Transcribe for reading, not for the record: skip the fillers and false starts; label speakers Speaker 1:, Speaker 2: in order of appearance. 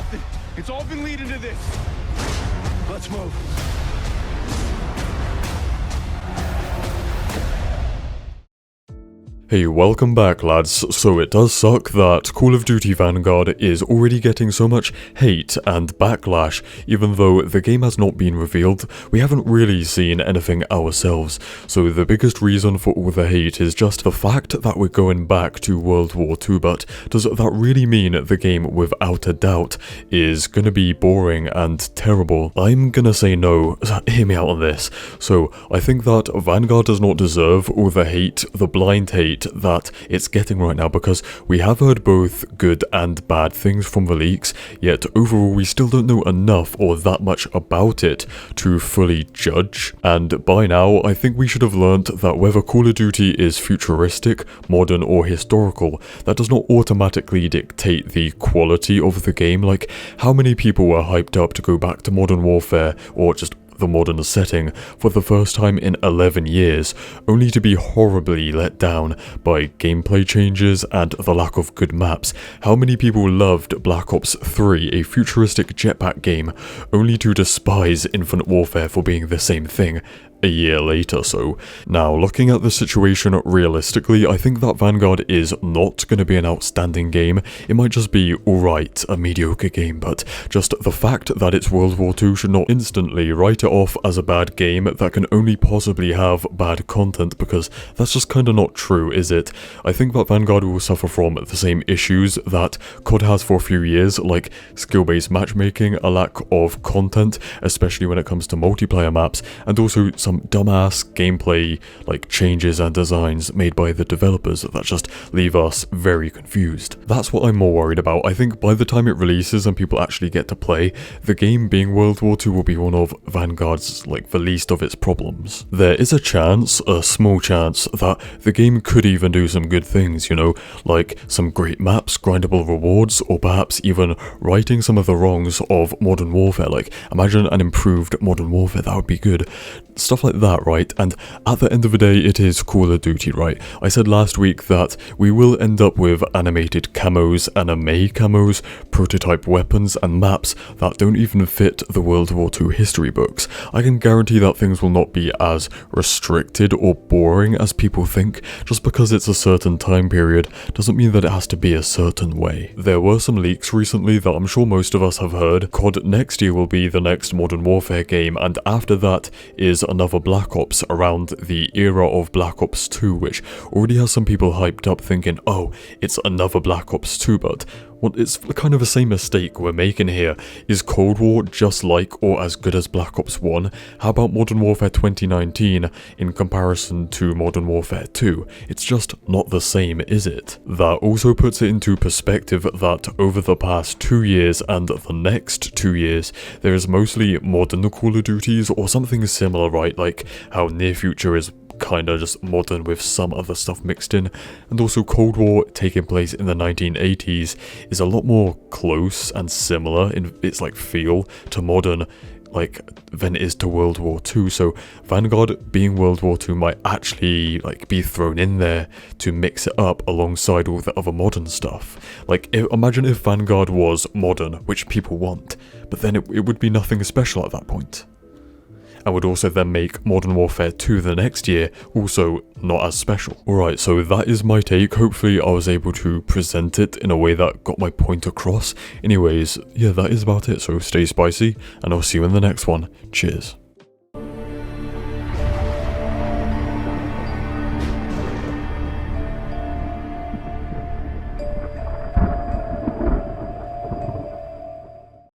Speaker 1: nothing. It's all been leading to this. Let's move.
Speaker 2: Hey, welcome back lads. So it does suck that Call of Duty Vanguard is already getting so much hate and backlash. Even though the game has not been revealed, we haven't really seen anything ourselves. So the biggest reason for all the hate is just the fact that we're going back to World War II, but does that really mean the game without a doubt is gonna be boring and terrible? I'm gonna say no. Hear me out on this. So I think that Vanguard does not deserve all the hate, the blind hate that it's getting right now, because we have heard both good and bad things from the leaks, yet overall we still don't know enough or that much about it to fully judge. And by now I think we should have learnt that whether Call of Duty is futuristic, modern or historical, that does not automatically dictate the quality of the game. Like, how many people were hyped up to go back to Modern Warfare or just the modern setting for the first time in 11 years, only to be horribly let down by gameplay changes and the lack of good maps? How many people loved Black Ops 3, a futuristic jetpack game, only to despise Infinite Warfare for being the same thing a year later? So now, looking at the situation realistically, I think that Vanguard is not going to be an outstanding game. It might just be alright, a mediocre game, but just the fact that it's World War II should not instantly write it off as a bad game that can only possibly have bad content, because that's just kind of not true, is it? I think that Vanguard will suffer from the same issues that COD has for a few years, like skill-based matchmaking, a lack of content, especially when it comes to multiplayer maps, and also some dumbass gameplay like changes and designs made by the developers that just leave us very confused. That's what I'm more worried about. I think by the time it releases and people actually get to play, the game being World War II will be one of Vanguard's the least of its problems. There is a chance, a small chance, that the game could even do some good things, you know, like some great maps, grindable rewards, or perhaps even righting some of the wrongs of Modern Warfare. Like, imagine an improved Modern Warfare, that would be good. Stuff like that, right? And at the end of the day, it is Call of Duty, right? I said last week that we will end up with animated camos, anime camos, prototype weapons, and maps that don't even fit the World War II history books. I can guarantee that things will not be as restricted or boring as people think. Just because it's a certain time period doesn't mean that it has to be a certain way. There were some leaks recently that I'm sure most of us have heard. COD next year will be the next Modern Warfare game, and after that is another Black Ops around the era of Black Ops 2, which already has some people hyped up thinking, oh, it's another Black Ops 2, but well, it's kind of the same mistake we're making here. Is Cold War just like or as good as Black Ops 1? How about Modern Warfare 2019 in comparison to Modern Warfare 2? It's just not the same, is it? That also puts it into perspective that over the past 2 years and the next 2 years, there is mostly modern Call of Duties or something similar, right? Like how Near Future is kinda just modern with some other stuff mixed in, and also Cold War taking place in the 1980s is a lot more close and similar in its feel to modern than it is to World War II. So Vanguard being World War II might actually be thrown in there to mix it up alongside all the other modern stuff. Imagine if Vanguard was modern, which people want, but then it would be nothing special at that point. And would also then make Modern Warfare 2 the next year also not as special. Alright, so that is my take. Hopefully I was able to present it in a way that got my point across. Anyways, yeah, that is about it, so stay spicy, and I'll see you in the next one. Cheers.